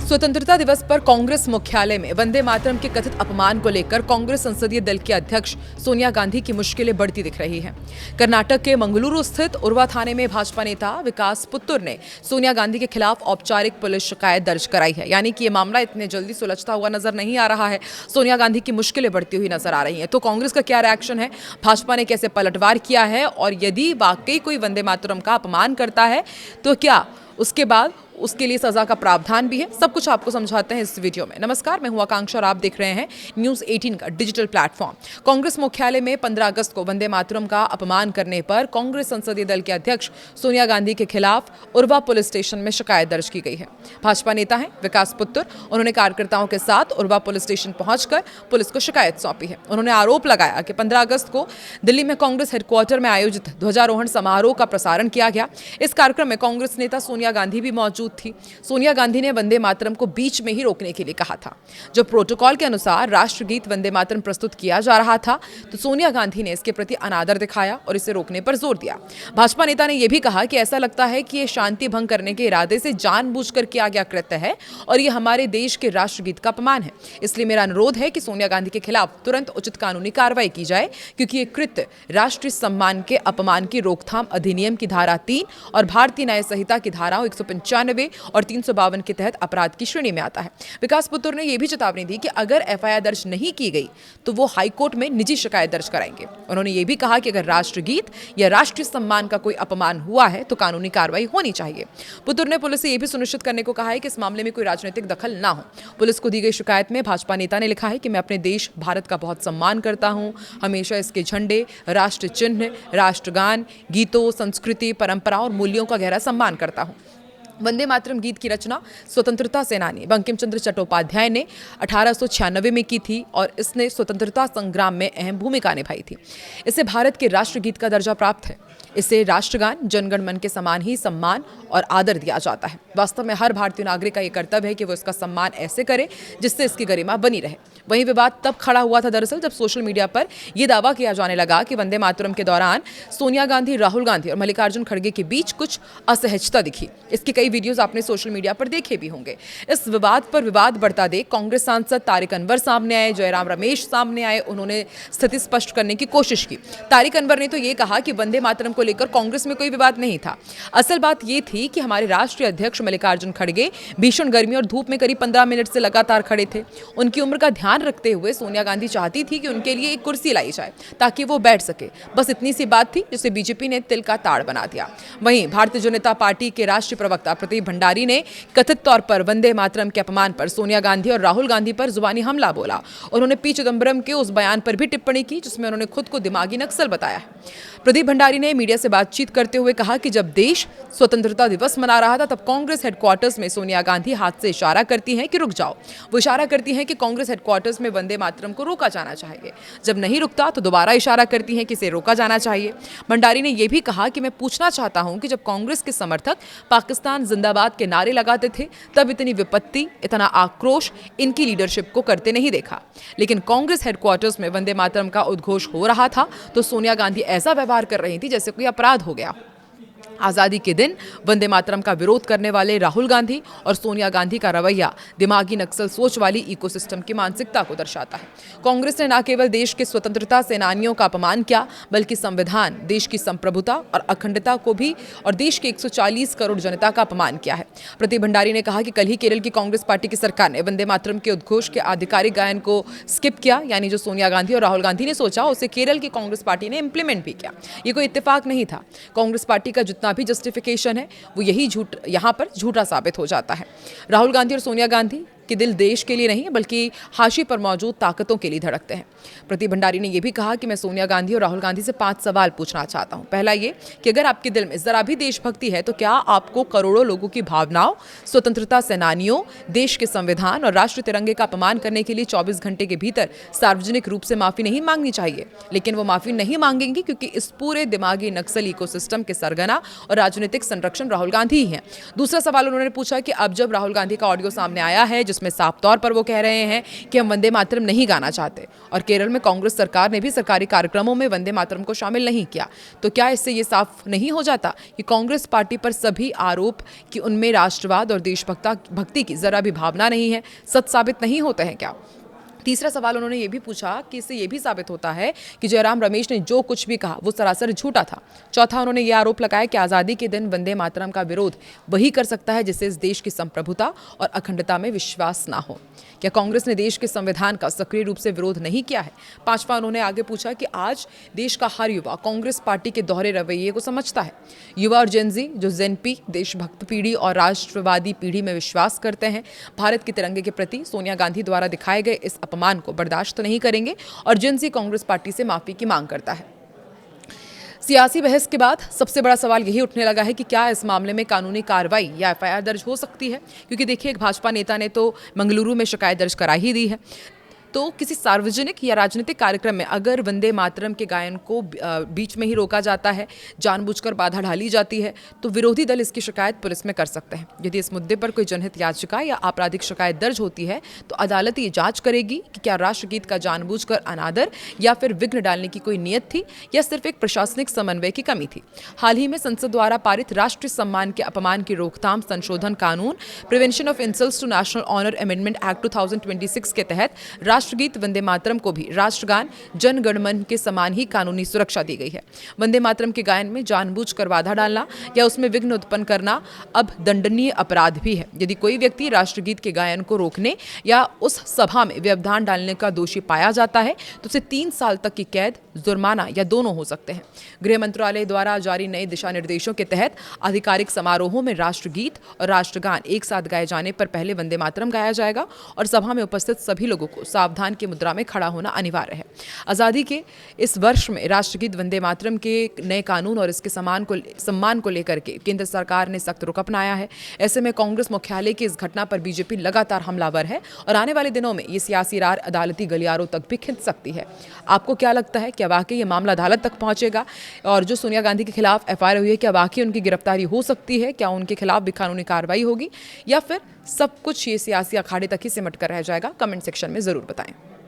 स्वतंत्रता दिवस पर कांग्रेस मुख्यालय में वंदे मातरम के कथित अपमान को लेकर कांग्रेस संसदीय दल की अध्यक्ष सोनिया गांधी की मुश्किलें बढ़ती दिख रही हैं। कर्नाटक के मंगलुरु स्थित उर्वा थाने में भाजपा नेता विकास पुत्तुर ने सोनिया गांधी के खिलाफ औपचारिक पुलिस शिकायत दर्ज कराई है। यानी कि ये मामला इतने जल्दी सुलझता हुआ नजर नहीं आ रहा है। सोनिया गांधी की मुश्किलें बढ़ती हुई नजर आ रही हैं। तो कांग्रेस का क्या रिएक्शन है, भाजपा ने कैसे पलटवार किया है, और यदि वाकई कोई वंदे मातरम का अपमान करता है तो क्या उसके बाद उसके लिए सजा का प्रावधान भी है, सब कुछ आपको समझाते हैं इस वीडियो में। नमस्कार, मैं हूं आकांक्षा और आप देख रहे हैं न्यूज़ 18 का डिजिटल प्लेटफॉर्म। कांग्रेस मुख्यालय में 15 अगस्त को वंदे मातरम का अपमान करने पर कांग्रेस संसदीय दल के अध्यक्ष सोनिया गांधी के खिलाफ उर्वा पुलिस स्टेशन में शिकायत दर्ज की गई है। भाजपा नेता हैं विकास पुत्तुर, उन्होंने कार्यकर्ताओं के साथ उर्वा पुलिस स्टेशन पहुंचकर पुलिस को शिकायत सौंपी है। उन्होंने आरोप लगाया कि 15 अगस्त को दिल्ली में कांग्रेस हेडक्वार्टर में आयोजित ध्वजारोहण समारोह का प्रसारण किया गया। इस कार्यक्रम में कांग्रेस नेता सोनिया गांधी भी मौजूद थी। सोनिया गांधी ने वंदे मातरम को बीच में ही रोकने के लिए कहा था। जब प्रोटोकॉल के अनुसार राष्ट्रगीत वंदे मातरम प्रस्तुत किया जा रहा था तो सोनिया गांधी ने इसके प्रति अनादर दिखाया और इसे रोकने पर जोर दिया। भाजपा नेता ने यह भी कहा कि ऐसा लगता है कि यह शांति भंग करने के इरादे से जानबूझकर किया गया कृत्य है और यह हमारे देश के राष्ट्रगीत का अपमान है। इसलिए मेरा अनुरोध है कि सोनिया गांधी के खिलाफ तुरंत उचित कानूनी कार्रवाई की जाए, क्योंकि यह कृत्य राष्ट्रीय सम्मान के अपमान की रोकथाम अधिनियम की धारा 3 और भारतीय न्याय संहिता की धाराओं 195 और 352 के तहत अपराध की श्रेणी में आता है। विकास पुत्तुर ने यह भी चेतावनी दी कि अगर एफआईआर दर्ज नहीं की गई तो वो हाईकोर्ट में निजी शिकायत दर्ज कराएंगे। उन्होंने यह भी कहा कि अगर राष्ट्रगीत या राष्ट्रीय सम्मान का कोई अपमान हुआ है तो कानूनी कार्रवाई होनी चाहिए। पुत्तुर ने पुलिस से यह भी सुनिश्चित करने को कहा है कि इस मामले में कोई राजनीतिक दखल ना हो। पुलिस को दी गई शिकायत में भाजपा नेता ने लिखा है कि मैं अपने देश भारत का बहुत सम्मान करता हूं, हमेशा इसके झंडे, राष्ट्र चिन्ह, राष्ट्रगान, गीतों, संस्कृति, परंपरा और मूल्यों का गहरा सम्मान करता हूं। वंदे मातरम गीत की रचना स्वतंत्रता सेनानी बंकिम चंद्र चट्टोपाध्याय ने 1896 में की थी और इसने स्वतंत्रता संग्राम में अहम भूमिका निभाई थी। इसे भारत के राष्ट्रगीत का दर्जा प्राप्त है। इसे राष्ट्रगान, जनगण मन के समान ही सम्मान और आदर दिया जाता है। वास्तव में हर भारतीय नागरिक का यह कर्तव्य है कि वो इसका सम्मान ऐसे करे जिससे इसकी गरिमा बनी रहे। वहीं विवाद तब खड़ा हुआ था दरअसल जब सोशल मीडिया पर यह दावा किया जाने लगा कि वंदे मातरम के दौरान सोनिया गांधी, राहुल गांधी और मल्लिकार्जुन खड़गे के बीच कुछ असहजता दिखी। इसके कई वीडियोस आपने सोशल मीडिया पर देखे भी होंगे। इस विवाद पर विवाद बढ़ता देख कांग्रेस सांसद तारिक अनवर सामने आए, जयराम रमेश सामने आए। उन्होंने स्थिति स्पष्ट करने की कोशिश की। तारिक अनवर ने तो ये कहा कि वंदे मातरम को लेकर कांग्रेस में कोई विवाद नहीं था। असल बात यह थी कि हमारे राष्ट्रीय अध्यक्ष मल्लिकार्जुन खड़गे भीषण गर्मी और धूप में करीब 15 मिनट से लगातार खड़े थे। उनकी उम्र का ध्यान रखते हुए सोनिया गांधी चाहती थी कि उनके लिए एक कुर्सी लाई जाए ताकि वो बैठ सके। बस इतनी सी बात थी जिसे बीजेपी ने तिल का ताड़ बना दिया। वहीं भारतीय जनता पार्टी के राष्ट्रीय प्रवक्ता प्रदीप भंडारी ने कथित तौर पर वंदे मातरम के अपमान पर सोनिया गांधी और राहुल गांधी पर जुबानी हमला बोला। उन्होंने पी चिदंबरम के उस बयान पर भी टिप्पणी की जिसमें उन्होंने खुद को दिमागी नक्सल बताया है। प्रदीप भंडारी ने मीडिया से बातचीत करते हुए कहा कि जब देश स्वतंत्रता दिवस मना रहा था तब कांग्रेस हेडक्वार्टर्स में सोनिया गांधी हाथ से इशारा करती हैं कि रुक जाओ। वो इशारा करती हैं कि कांग्रेस हेडक्वार्टर्स में वंदे मातरम को रोका जाना चाहिए। जब नहीं रुकता तो दोबारा इशारा करती हैं कि इसे रोका जाना चाहिए। भंडारी ने यह भी कहा कि मैं पूछना चाहता हूं कि जब कांग्रेस के समर्थक पाकिस्तान जिंदाबाद के नारे लगाते थे तब इतनी विपत्ति, इतना आक्रोश इनकी लीडरशिप को करते नहीं देखा, लेकिन कांग्रेस हेडक्वार्टर्स में वंदे मातरम का उद्घोष हो रहा था तो सोनिया गांधी ऐसा व्यवहार कर रही थी जैसे कोई अपराध हो गया। आज़ादी के दिन वंदे मातरम का विरोध करने वाले राहुल गांधी और सोनिया गांधी का रवैया दिमागी नक्सल सोच वाली इकोसिस्टम की मानसिकता को दर्शाता है। कांग्रेस ने न केवल देश के स्वतंत्रता सेनानियों का अपमान किया बल्कि संविधान, देश की संप्रभुता और अखंडता को भी और देश के 140 करोड़ जनता का अपमान किया है। प्रदीप भंडारी ने कहा कि कल ही केरल की कांग्रेस पार्टी की सरकार ने वंदे मातरम के उद्घोष के आधिकारिक गायन को स्किप किया, यानी जो सोनिया गांधी और राहुल गांधी ने सोचा उसे केरल की कांग्रेस पार्टी ने इंप्लीमेंट भी किया। ये कोई इत्तेफाक नहीं था। कांग्रेस पार्टी का जितना भी जस्टिफिकेशन है वो यही यहाँ पर झूठा साबित हो जाता है। राहुल गांधी और सोनिया गांधी कि दिल देश के लिए नहीं बल्कि हाशिए पर मौजूद ताकतों के लिए धड़कते हैं। प्रदीप भंडारी ने यह भी कहा कि मैं सोनिया गांधी और राहुल गांधी से 5 सवाल पूछना चाहता हूं। पहला ये कि अगर आपके दिल में जरा भी देशभक्ति है तो क्या आपको करोड़ों लोगों की भावनाओं, स्वतंत्रता सेनानियों, देश के संविधान और राष्ट्र तिरंगे का अपमान करने के लिए 24 घंटे के भीतर सार्वजनिक रूप से माफी नहीं मांगनी चाहिए? लेकिन वो माफी नहीं मांगेंगी क्योंकि इस पूरे दिमागी नक्सल इकोसिस्टम के सरगना और राजनीतिक संरक्षण राहुल गांधी ही हैं। दूसरा सवाल उन्होंने पूछा कि अब जब राहुल गांधी का ऑडियो सामने आया है जिसमें साफ तौर पर वो कह रहे हैं कि हम वंदे मातरम नहीं गाना चाहते। और केरल में कांग्रेस सरकार ने भी सरकारी कार्यक्रमों में वंदे मातरम को शामिल नहीं किया। तो क्या इससे ये साफ नहीं हो जाता कि कांग्रेस पार्टी पर सभी आरोप कि उनमें राष्ट्रवाद और देशभक्ति की जरा भी भावना नहीं है सच साबित नहीं होते हैं क्या? तीसरा सवाल उन्होंने ये भी पूछा कि इससे ये भी साबित होता है कि जयराम रमेश ने जो कुछ भी कहा वो सरासर झूठा था। चौथा, उन्होंने ये आरोप लगाया कि आज़ादी के दिन वंदे मातरम का विरोध वही कर सकता है जिससे इस देश की संप्रभुता और अखंडता में विश्वास ना हो। क्या कांग्रेस ने देश के संविधान का सक्रिय रूप से विरोध नहीं किया है? पांचवा, उन्होंने आगे पूछा कि आज देश का हर युवा कांग्रेस पार्टी के दोहरे रवैये को समझता है। युवा और जेनजी जो जेनपी देशभक्त पीढ़ी और राष्ट्रवादी पीढ़ी में विश्वास करते हैं, भारत के तिरंगे के प्रति सोनिया गांधी द्वारा दिखाए गए इस अपमान को बर्दाश्त नहीं करेंगे और जेनजी कांग्रेस पार्टी से माफी की मांग करता है। सियासी बहस के बाद सबसे बड़ा सवाल यही उठने लगा है कि क्या इस मामले में कानूनी कार्रवाई या एफआईआर दर्ज हो सकती है? क्योंकि देखिए, एक भाजपा नेता ने तो मंगलुरु में शिकायत दर्ज करा ही दी है। तो किसी सार्वजनिक या राजनीतिक कार्यक्रम में अगर वंदे मातरम के गायन को बीच में ही रोका जाता है, जानबूझकर बाधा डाली जाती है, तो विरोधी दल इसकी शिकायत पुलिस में कर सकते हैं। यदि इस मुद्दे पर कोई जनहित याचिका या आपराधिक शिकायत दर्ज होती है तो अदालत ये जांच करेगी कि क्या राष्ट्रगीत का जानबूझकर अनादर या फिर विघ्न डालने की कोई नियत थी या सिर्फ एक प्रशासनिक समन्वय की कमी थी। हाल ही में संसद द्वारा पारित राष्ट्रीय सम्मान के अपमान की रोकथाम संशोधन कानून prevention of insults to national honour amendment act 2026 के तहत राष्ट्रगीत वंदे मातरम को भी राष्ट्रगान जन गण मन के समान ही कानूनी सुरक्षा दी गई है। वंदे मातरम के गायन में जानबूझकर बाधा डालना या उसमें विघ्न उत्पन्न करना अब दंडनीय अपराध भी है। यदि कोई व्यक्ति राष्ट्रगीत के गायन को रोकने या उस सभा में व्यवधान डालने का दोषी पाया जाता है तो उसे 3 साल तक की कैद, जुर्माना या दोनों हो सकते हैं। गृह मंत्रालय द्वारा जारी नए दिशा निर्देशों के तहत आधिकारिक समारोहों में राष्ट्रगीत और राष्ट्रगान एक साथ गाए जाने पर पहले वंदे मातरम गाया जाएगा और सभा में उपस्थित सभी लोगों को सावधान की मुद्रा में खड़ा होना अनिवार्य है। आज़ादी के इस वर्ष में राष्ट्रगीत वंदे मातरम के नए कानून और इसके सम्मान को लेकर के केंद्र सरकार ने सख्त रुख अपनाया है। ऐसे में कांग्रेस मुख्यालय की इस घटना पर बीजेपी लगातार हमलावर है और आने वाले दिनों में ये सियासी रार अदालती गलियारों तक भी खिंच सकती है। आपको क्या लगता है, क्या वाकई ये मामला अदालत तक पहुंचेगा? और जो सोनिया गांधी के खिलाफ एफआईआर हुई है, क्या वाकई उनकी गिरफ्तारी हो सकती है? क्या उनके खिलाफ भी कानूनी कार्रवाई होगी या फिर सब कुछ ये सियासी अखाड़े तक ही सिमट कर रह जाएगा? कमेंट सेक्शन में जरूर बताएं।